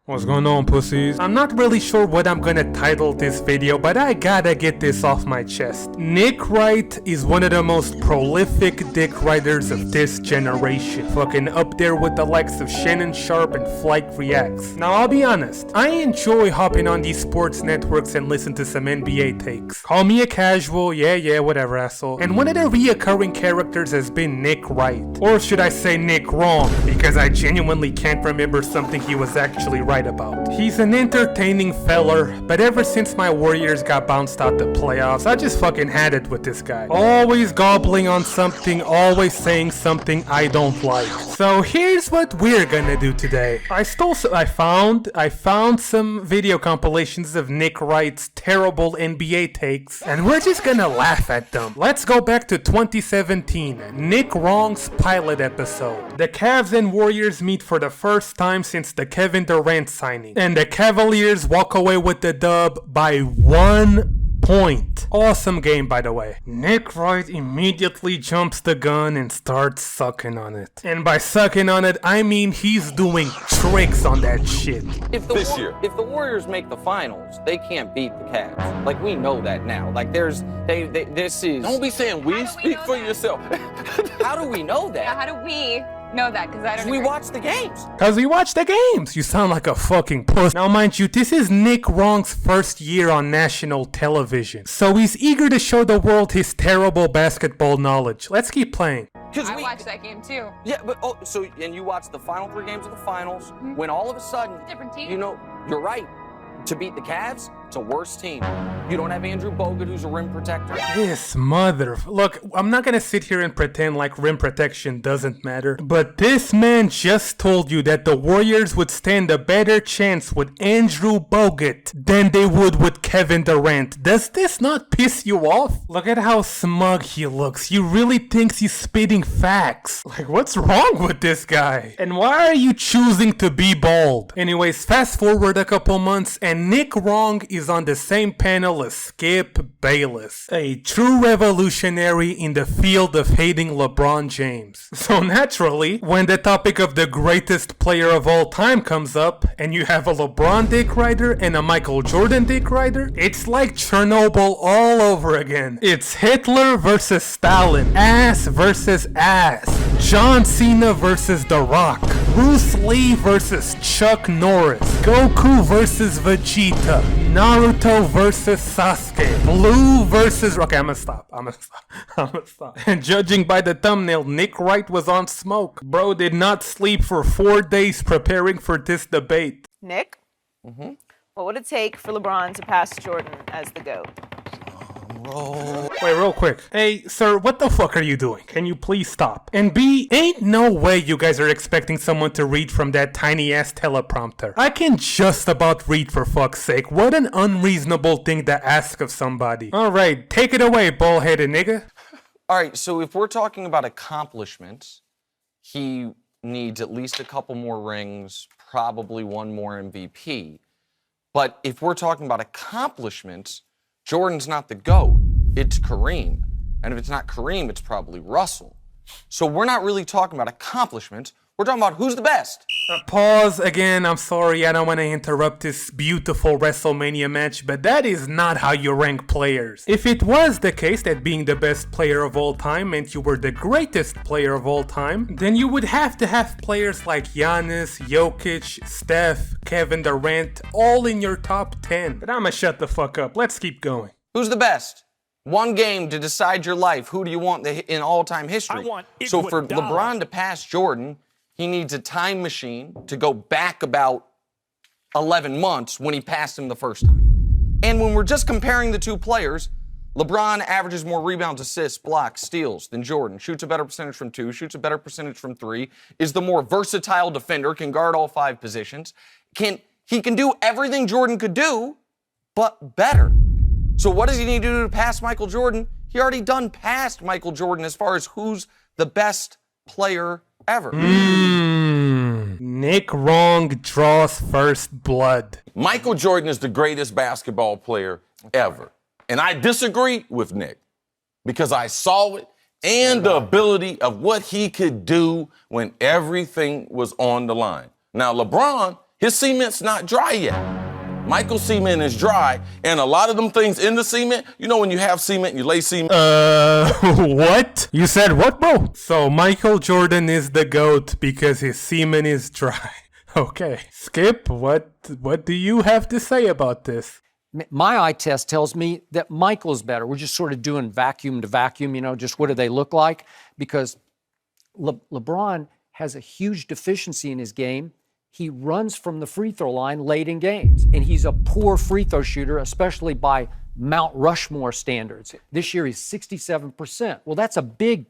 What's going on, pussies? I'm not really sure what I'm gonna title this video, but I gotta get this off my chest. Nick Wright is one of the most prolific dick writers of this generation. Fucking up there with the likes of Shannon Sharp and Flight Reacts. Now, I'll be honest, I enjoy hopping on these sports networks and listen to some NBA takes. Call me a casual, yeah, whatever, asshole. And one of the reoccurring characters has been Nick Wright. Or should I say Nick Wrong, because I genuinely can't remember something he was actually right about. He's an entertaining feller, but ever since my Warriors got bounced out the playoffs, I just fucking had it with this guy. Always gobbling on something, always saying something I don't like. So here's what we're gonna do today. I found some video compilations of Nick Wright's terrible NBA takes, and we're just gonna laugh at them. Let's go back to 2017, Nick Wrong's pilot episode. The Cavs and Warriors meet for the first time since the Kevin Durant signing, and the Cavaliers walk away with the dub by 1 point. Awesome game, by the way. Nick Wright immediately jumps the gun and starts sucking on it. And by sucking on it, I mean he's doing tricks on that shit. If the Warriors make the finals, they can't beat the Cavs. Like, we know that now. Like, this is... Don't be saying we, speak for yourself. How do we know that? Yeah, how do we know that? Because I don't We agree. watch the games. Cause we watch the games. You sound like a fucking puss. Now mind you, this is Nick Wrong's first year on national television. So he's eager to show the world his terrible basketball knowledge. Let's keep playing. I watched that game too. Yeah, but and you watch the final 3 games of the finals, when all of a sudden, It's a different team. you know, you're right. To beat the Cavs, it's a worse team. You don't have Andrew Bogut, who's a rim protector. This mother... Look, I'm not gonna sit here and pretend like rim protection doesn't matter, but this man just told you that the Warriors would stand a better chance with Andrew Bogut than they would with Kevin Durant. Does this not piss you off? Look at how smug he looks. He really thinks he's spitting facts. Like, what's wrong with this guy? And why are you choosing to be bald? Anyways, fast forward a couple months and Nick Wrong is on the same panel as Skip Bayless, a true revolutionary in the field of hating LeBron James. So naturally, when the topic of the greatest player of all time comes up, and you have a LeBron dick rider and a Michael Jordan dick rider, it's like Chernobyl all over again. It's Hitler versus Stalin, ass versus ass, John Cena versus The Rock, Bruce Lee versus Chuck Norris, Goku versus Vegeta, Naruto versus Sasuke, Blue versus... Okay, I'm gonna stop. And judging by the thumbnail, Nick Wright was on smoke. Bro did not sleep for 4 days preparing for this debate. Nick, what would it take for LeBron to pass Jordan as the GOAT? Wait, real quick. Hey, sir, what the fuck are you doing? Can you please stop? And B, ain't no way you guys are expecting someone to read from that tiny-ass teleprompter. I can just about read, for fuck's sake. What an unreasonable thing to ask of somebody. Alright, take it away, bald-headed nigga. All right, so if we're talking about accomplishments, he needs at least a couple more rings, probably 1 more MVP. But if we're talking about accomplishments, Jordan's not the GOAT, it's Kareem. And if it's not Kareem, it's probably Russell. So we're not really talking about accomplishments, we're talking about who's the best. Pause again, I'm sorry, I don't want to interrupt this beautiful WrestleMania match, but that is not how you rank players. If it was the case that being the best player of all time meant you were the greatest player of all time, then you would have to have players like Giannis, Jokic, Steph, Kevin Durant, all in your top 10. But I'ma shut the fuck up, let's keep going. Who's the best? 1 game to decide your life. Who do you want in all-time history? So for LeBron to pass Jordan, he needs a time machine to go back about 11 months when he passed him the first time. And when we're just comparing the 2 players, LeBron averages more rebounds, assists, blocks, steals than Jordan, shoots a better percentage from 2, shoots a better percentage from 3, is the more versatile defender, can guard all 5 positions. He can do everything Jordan could do, but better. So what does he need to do to pass Michael Jordan? He already done passed Michael Jordan as far as who's the best player ever. Nick Wrong draws first blood. Michael Jordan is the greatest basketball player ever. And I disagree with Nick because I saw it and the ability of what he could do when everything was on the line. Now, LeBron, His cement's not dry yet. Michael's cement is dry, and a lot of them things in the cement, you know when you have cement and you lay cement? What? You said what, bro? So Michael Jordan is the GOAT because his semen is dry. Okay. Skip, what do you have to say about this? My eye test tells me that Michael's better. We're just sort of doing vacuum to vacuum, just what do they look like? Because LeBron has a huge deficiency in his game. He runs from the free throw line late in games, and he's a poor free throw shooter, especially by Mount Rushmore standards. This year he's 67%. Well, that's a big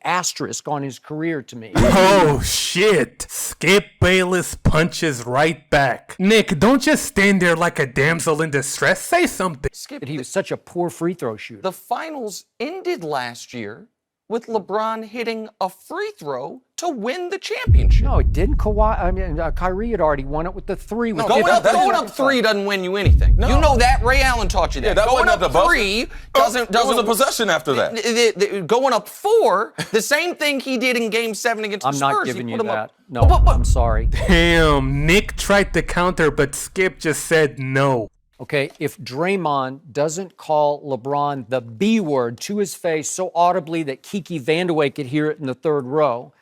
asterisk on his career to me. Oh, shit. Skip Bayless punches right back. Nick, don't just stand there like a damsel in distress. Say something. Skip, He was such a poor free throw shooter. the finals ended last year with LeBron hitting a free throw to win the championship. No, it didn't. Kyrie had already won it with the three. No, going up three doesn't win you anything. No. You know that. Ray Allen taught you that. Yeah, that going wasn't up at the buzzer. three doesn't. There was a possession after that. Going up four, the same thing he did in Game 7 against I'm the Spurs. not giving He you put 'em that. up. No, I'm sorry. Damn, Nick tried to counter, but Skip just said no. Okay, if Draymond doesn't call LeBron the B word to his face so audibly that Kiki Vandeweghe could hear it in the third row,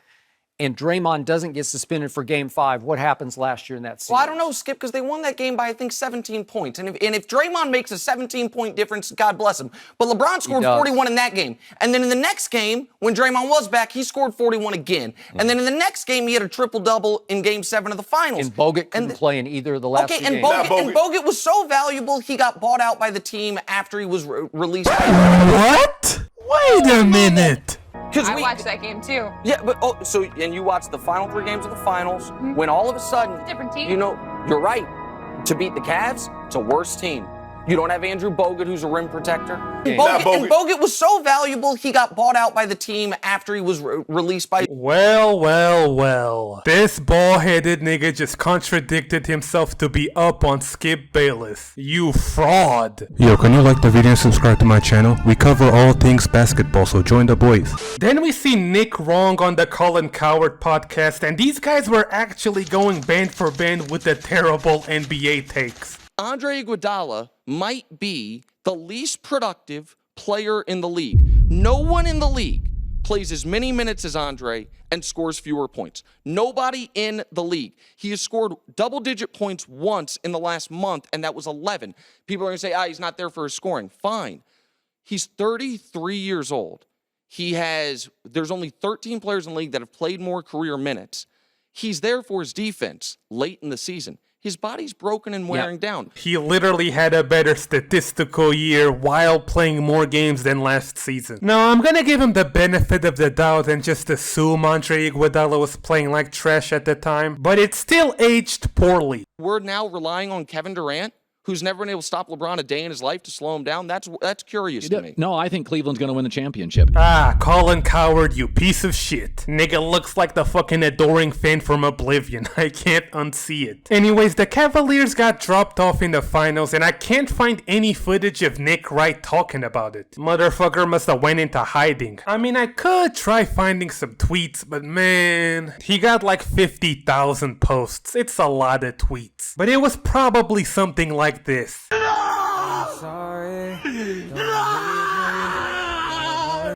and Draymond doesn't get suspended for Game 5, what happens last year in that series? Well, I don't know, Skip, because they won that game by, I think, 17 points. And if Draymond makes a 17-point difference, God bless him. But LeBron scored 41 in that game. And then in the next game, when Draymond was back, he scored 41 again. And then in the next game, he had a triple-double in Game 7 of the finals. And Bogut couldn't play in either of the last two games. And Bogut was so valuable, he got bought out by the team after he was released. What? Wait a minute. I watched that game too. Yeah, but and you watched the final 3 games of the finals when all of a sudden, It's a different team. You know, you're right. To beat the Cavs, it's a worse team. You don't have Andrew Bogut, who's a rim protector. And Bogut was so valuable, he got bought out by the team after he was released by. Well. This bald-headed nigga just contradicted himself to be up on Skip Bayless. You fraud. Yo, can you like the video and subscribe to my channel? We cover all things basketball, so join the boys. Then we see Nick Wrong on the Colin Cowherd podcast, and these guys were actually going band for band with the terrible NBA takes. Andre Iguodala might be the least productive player in the league. No one in the league plays as many minutes as Andre and scores fewer points. Nobody in the league. He has scored double-digit points once in the last month, and that was 11. People are going to say, he's not there for his scoring. Fine. He's 33 years old. There's only 13 players in the league that have played more career minutes. He's there for his defense late in the season. His body's broken and wearing down. He literally had a better statistical year while playing more games than last season. No, I'm gonna give him the benefit of the doubt and just assume Andre Iguodala was playing like trash at the time, but it still aged poorly. We're now relying on Kevin Durant, who's never been able to stop LeBron a day in his life to slow him down. That's curious to me. No, I think Cleveland's going to win the championship. Colin Cowherd, you piece of shit. Nigga looks like the fucking adoring fan from Oblivion. I can't unsee it. Anyways, the Cavaliers got dropped off in the finals, and I can't find any footage of Nick Wright talking about it. Motherfucker must have went into hiding. I mean, I could try finding some tweets, but man, he got like 50,000 posts. It's a lot of tweets. But it was probably something like this.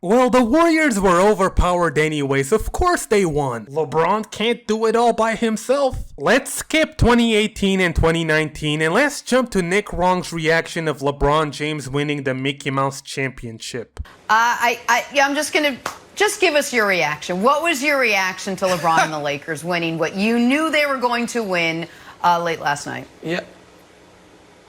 Well, the Warriors were overpowered anyways. Of course they won. LeBron can't do it all by himself. Let's skip 2018 and 2019 and let's jump to Nick Wrong's reaction of LeBron James winning the Mickey Mouse Championship. I'm just gonna give us your reaction. What was your reaction to LeBron and the Lakers winning what you knew they were going to win late last night?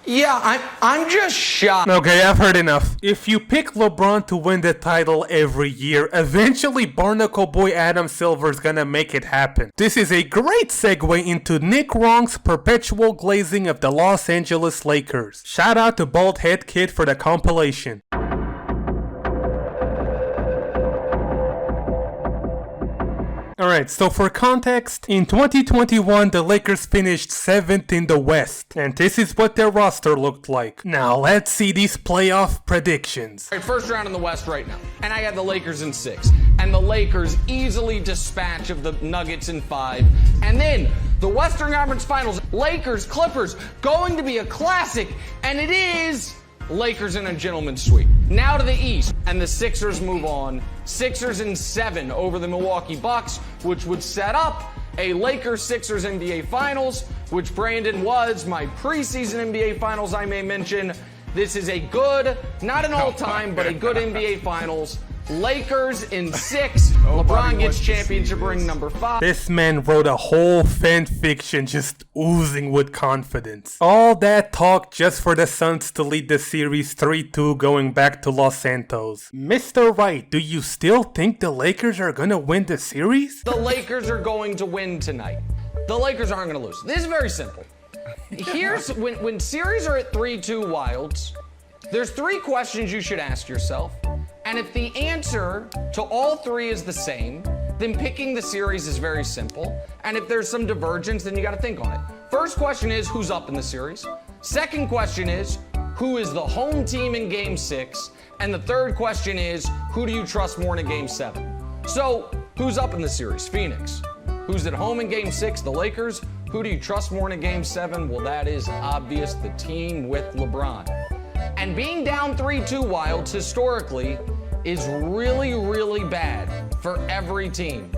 Yeah, I'm just shocked. Okay, I've heard enough. If you pick LeBron to win the title every year, eventually Barnacle Boy Adam Silver's gonna make it happen. This is a great segue into Nick Wrong's perpetual glazing of the Los Angeles Lakers. Shout out to Bald Head Kid for the compilation. Alright, so for context, in 2021, the Lakers finished 7th in the West, and this is what their roster looked like. Now, let's see these playoff predictions. All right, first round in the West right now, and I got the Lakers in 6, and the Lakers easily dispatch of the Nuggets in 5, and then the Western Conference Finals, Lakers, Clippers, going to be a classic, and it is Lakers in a gentleman's sweep. Now to the East, and the Sixers move on. Sixers in 7 over the Milwaukee Bucks, which would set up a Lakers-Sixers NBA Finals, which, Brandon, was my preseason NBA Finals, I may mention. This is a good, not an all-time, but a good NBA Finals. Lakers in 6. LeBron gets championship ring number 5. This man wrote a whole fan fiction just oozing with confidence. All that talk just for the Suns to lead the series 3-2 going back to Los Santos. Mr. Wright, do you still think the Lakers are gonna win the series? The Lakers are going to win tonight. The Lakers aren't going to lose. This is very simple. Here's when series are at 3-2 Wilds, there's 3 questions you should ask yourself. And if the answer to all 3 is the same, then picking the series is very simple. And if there's some divergence, then you got to think on it. First question is, who's up in the series? Second question is, who is the home team in Game 6? And the third question is, who do you trust more in Game 7? So, who's up in the series? Phoenix. Who's at home in Game 6? The Lakers. Who do you trust more in Game 7? Well, that is obvious, the team with LeBron. And being down 3-2 Wilds historically is really, really bad for every team,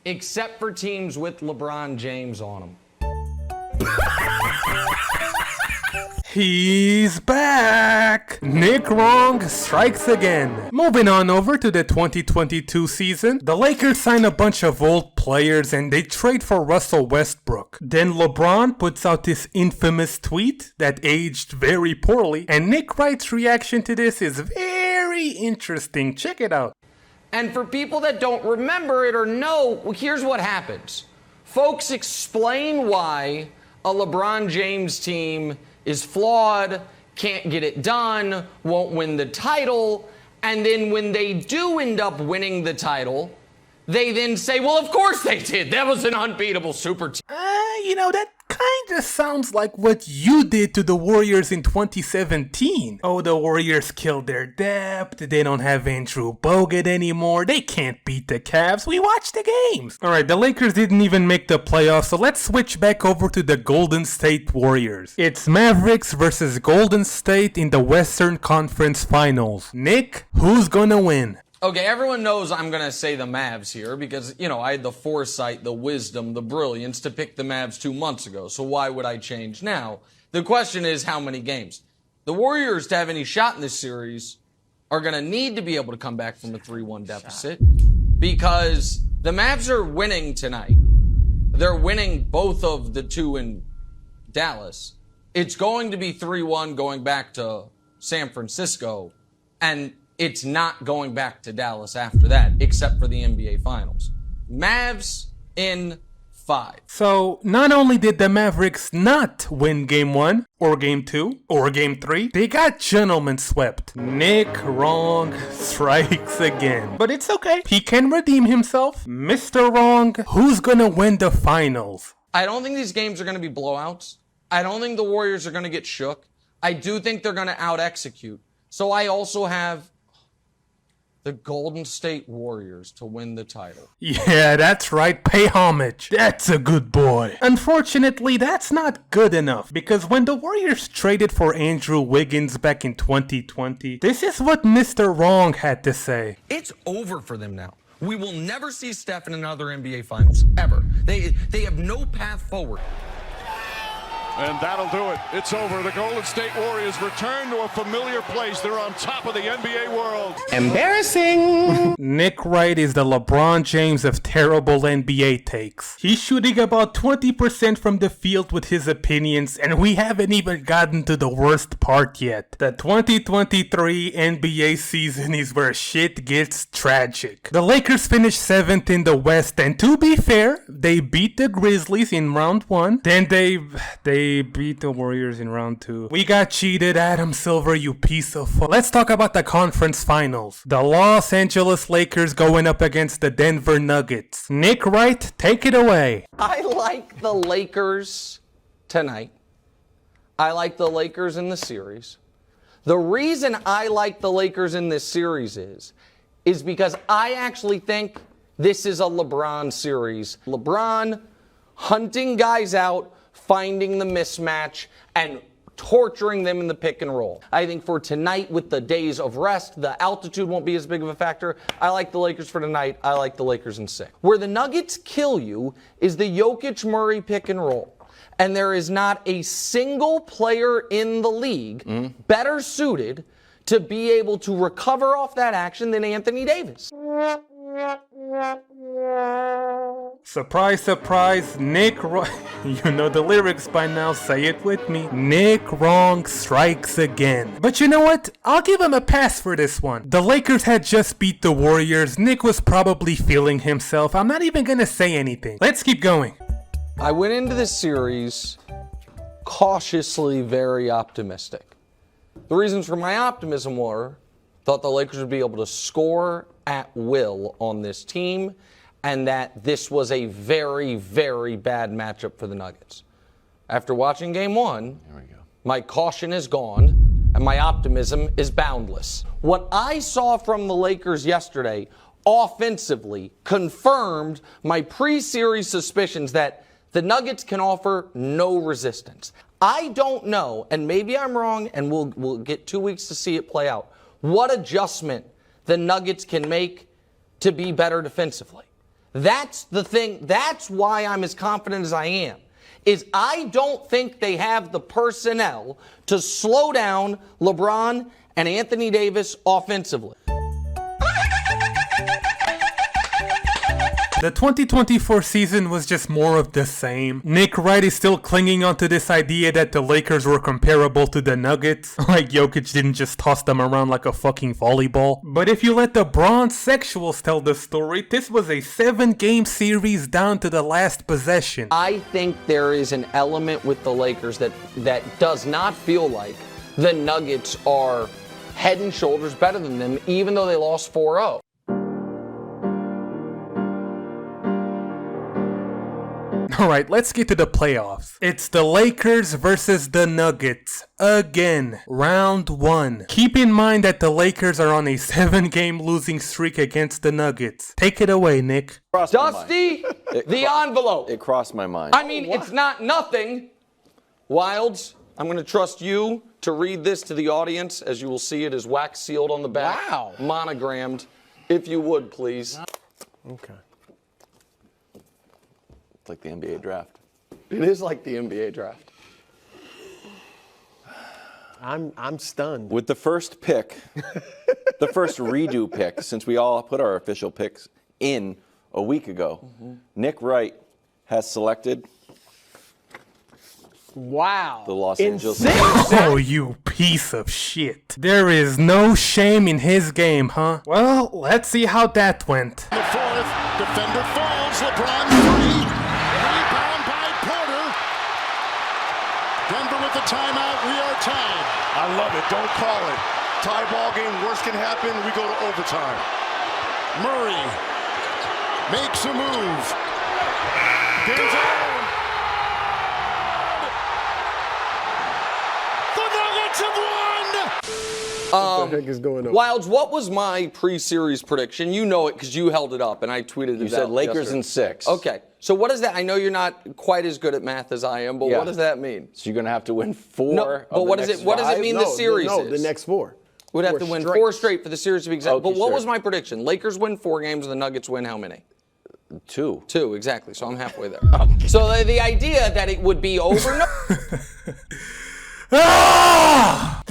except for teams with LeBron James on them. He's back! Nick Wrong strikes again. Moving on over to the 2022 season, the Lakers sign a bunch of old players and they trade for Russell Westbrook. Then LeBron puts out this infamous tweet that aged very poorly, and Nick Wright's reaction to this is very interesting. Check it out. And for people that don't remember it or know, here's what happens. Folks explain why a LeBron James team is flawed, can't get it done, won't win the title, and then when they do end up winning the title, they then say, well, of course they did. That was an unbeatable super team. That kind of sounds like what you did to the Warriors in 2017. Oh, the Warriors killed their depth. They don't have Andrew Bogut anymore. They can't beat the Cavs. We watched the games. Alright, the Lakers didn't even make the playoffs, so let's switch back over to the Golden State Warriors. It's Mavericks versus Golden State in the Western Conference Finals. Nick, who's gonna win? Okay, everyone knows I'm going to say the Mavs here because, I had the foresight, the wisdom, the brilliance to pick the Mavs 2 months ago. So why would I change now? The question is how many games? The Warriors, to have any shot in this series, are going to need to be able to come back from a 3-1 deficit because the Mavs are winning tonight. They're winning both of the 2 in Dallas. It's going to be 3-1 going back to San Francisco, and it's not going back to Dallas after that, except for the NBA Finals. Mavs in 5. So, not only did the Mavericks not win Game 1, or Game 2, or Game 3, they got gentlemen swept. Nick Wrong strikes again. But it's okay. He can redeem himself. Mr. Wrong, who's gonna win the finals? I don't think these games are going to be blowouts. I don't think the Warriors are going to get shook. I do think they're going to out-execute. So I also have the Golden State Warriors to win the title. Yeah, that's right. Pay homage. That's a good boy. Unfortunately, that's not good enough because when the Warriors traded for Andrew Wiggins back in 2020, this is what Mr. Wrong had to say. It's over for them now. We will never see Steph in another NBA Finals, ever. They have no path forward. And that'll do it. It's over. The Golden State Warriors return to a familiar place. They're on top of the NBA world. Embarrassing. Nick Wright is the LeBron James of terrible NBA takes. He's shooting about 20% from the field with his opinions, and we haven't even gotten to the worst part yet. The 2023 NBA season is where shit gets tragic. The Lakers finished 7th in the West, and to be fair, they beat the Grizzlies in round 1. Then they They beat the Warriors in round 2. We got cheated, Adam Silver, you piece of fuck. Let's talk about the conference finals. The Los Angeles Lakers going up against the Denver Nuggets. Nick Wright, take it away. I like the Lakers tonight. I like the Lakers in the series. The reason I like the Lakers in this series is because I actually think this is a LeBron series. LeBron hunting guys out, finding the mismatch, and torturing them in the pick and roll. I think for tonight, with the days of rest, the altitude won't be as big of a factor. I like the Lakers for tonight. I like the Lakers in 6. Where the Nuggets kill you is the Jokic-Murray pick and roll. And there is not a single player in the league better suited to be able to recover off that action than Anthony Davis. Surprise, surprise, Nick Wrong. You know the lyrics by now, say it with me. Nick Wrong strikes again. But you know what? I'll give him a pass for this one. The Lakers had just beat the Warriors. Nick was probably feeling himself. I'm not even gonna say anything. Let's keep going. I went into this series cautiously very optimistic. The reasons for my optimism were, thought the Lakers would be able to score at will on this team, and that this was a very, very bad matchup for the Nuggets. After watching game 1, my caution is gone, and my optimism is boundless. What I saw from the Lakers yesterday, offensively, confirmed my pre-series suspicions that the Nuggets can offer no resistance. I don't know, and maybe I'm wrong, and we'll get 2 weeks to see it play out, what adjustment the Nuggets can make to be better defensively. That's the thing. That's why I'm as confident as I am, is I don't think they have the personnel to slow down LeBron and Anthony Davis offensively. The 2024 season was just more of the same. Nick Wright is still clinging onto this idea that the Lakers were comparable to the Nuggets, like Jokic didn't just toss them around like a fucking volleyball. But if you let the bronze sexuals tell the story, this was a 7-game series down to the last possession. I think there is an element with the Lakers that does not feel like the Nuggets are head and shoulders better than them, even though they lost 4-0. Alright, let's get to the playoffs. It's the Lakers versus the Nuggets. Again, round 1. Keep in mind that the Lakers are on a 7-game losing streak against the Nuggets. Take it away, Nick. Dusty, the envelope. It crossed my mind. I mean, it's not nothing. Wilds, I'm going to trust you to read this to the audience, as you will see it is wax sealed on the back. Wow. Monogrammed. If you would, please. Okay. It's like the NBA draft. It is like the NBA draft. I'm stunned. With the first pick, the first redo pick, since we all put our official picks in a week ago, Nick Wright has selected the Los Angeles Lakers. Oh, you piece of shit. There is no shame in his game, huh? Well, let's see how that went. The 4th, defender falls, LeBron 3. Rebound by Porter. Denver with the timeout, we are tied. I love it, don't call it. Tie ball game, worst can happen, we go to overtime. Murray makes a move. Game's on. The Nuggets have won! What the heck is going on? Wilds, what was my pre-series prediction? You know it because you held it up and I tweeted it out. You said Lakers yesterday. in 6. Okay. So what does that? I know you're not quite as good at math as I am, but what does that mean? So you're going to have to win 4. No, but what does it mean the series No, is? the next 4. We'd have to win 4 straight for the series to be exact. Okay, but what sure. was my prediction? Lakers win 4 games and the Nuggets win how many? 2. 2, exactly. So I'm halfway there. So the idea that it would be over.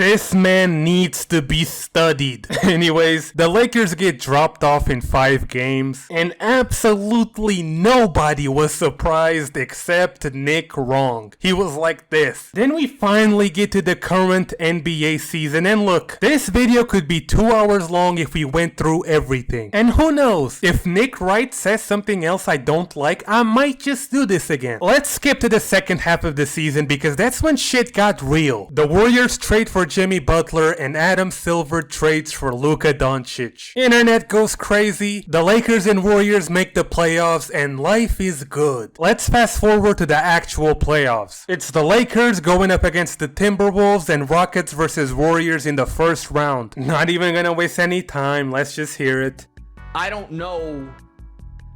This man needs to be studied. Anyways, the Lakers get dropped off in 5 games, and absolutely nobody was surprised except Nick Wrong. He was like this. Then we finally get to the current NBA season, and look, this video could be 2 hours long if we went through everything. And who knows, if Nick Wright says something else I don't like, I might just do this again. Let's skip to the second half of the season because that's when shit got real. The Warriors trade for Jimmy Butler and Adam Silver trades for Luka Doncic. Internet goes crazy, the Lakers and Warriors make the playoffs, and life is good. Let's fast forward to the actual playoffs. It's the Lakers going up against the Timberwolves and Rockets versus Warriors in the first round. Not even gonna waste any time, let's just hear it. I don't know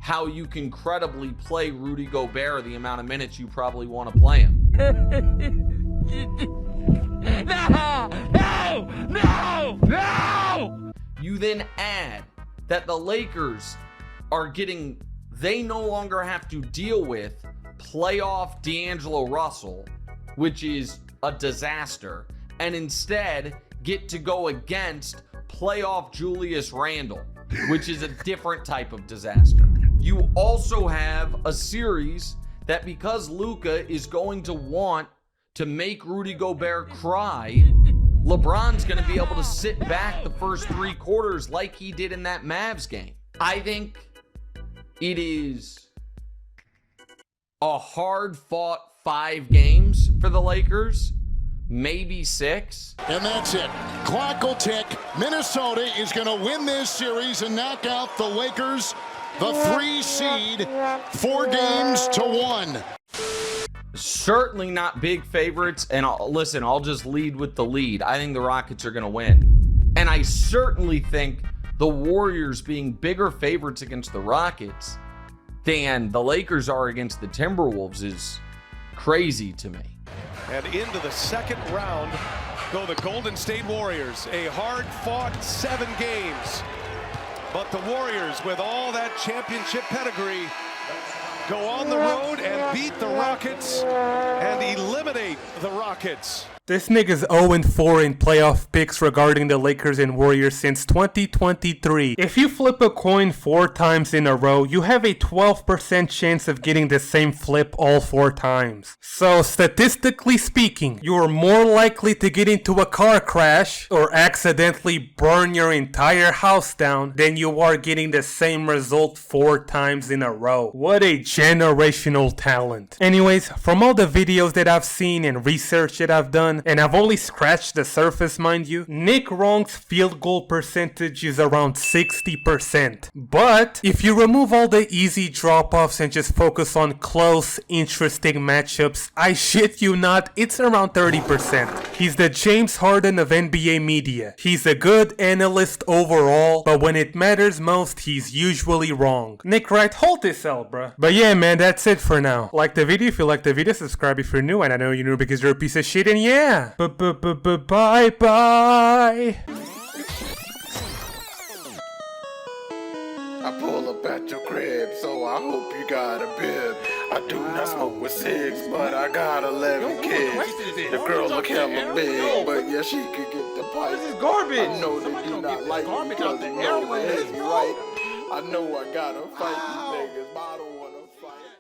how you can credibly play Rudy Gobert the amount of minutes you probably want to play him. No! You then add that the Lakers are getting, they no longer have to deal with playoff D'Angelo Russell, which is a disaster, and instead get to go against playoff Julius Randle, which is a different type of disaster. You also have a series that, because Luka is going to want to make Rudy Gobert cry, LeBron's going to be able to sit back the first 3 quarters like he did in that Mavs game. I think it is a hard-fought 5 games for the Lakers, maybe 6. And that's it. Clock will tick. Minnesota is going to win this series and knock out the Lakers, the 3 seed, 4 games to 1. Certainly not big favorites, and I'll just lead with the lead. I think the Rockets are going to win. And I certainly think the Warriors being bigger favorites against the Rockets than the Lakers are against the Timberwolves is crazy to me. And into the second round go the Golden State Warriors. A hard-fought 7 games. But the Warriors, with all that championship pedigree, go on the road and beat the Rockets and eliminate the Rockets. This nigga's 0-4 in playoff picks regarding the Lakers and Warriors since 2023. If you flip a coin 4 times in a row, you have a 12% chance of getting the same flip all 4 times. So statistically speaking, you're more likely to get into a car crash or accidentally burn your entire house down than you are getting the same result 4 times in a row. What a generational talent. Anyways, from all the videos that I've seen and research that I've done, and I've only scratched the surface, mind you, Nick Wrong's field goal percentage is around 60%. But if you remove all the easy drop-offs and just focus on close, interesting matchups, I shit you not, it's around 30%. He's the James Harden of NBA media. He's a good analyst overall, but when it matters most, he's usually wrong. Nick Wright, hold this L, bruh. But yeah, man, that's it for now. Like the video if you like the video, subscribe if you're new, and I know you're new because you're a piece of shit, and yeah. Bye-bye. I pull up at your crib, so I hope you got a bib. I do not smoke with cigs, but I got 11 kids. The girl look hella big, but yeah, she could get the pipe. This is garbage. I know they do not like me because they know that it's right. I know I gotta fight these niggas.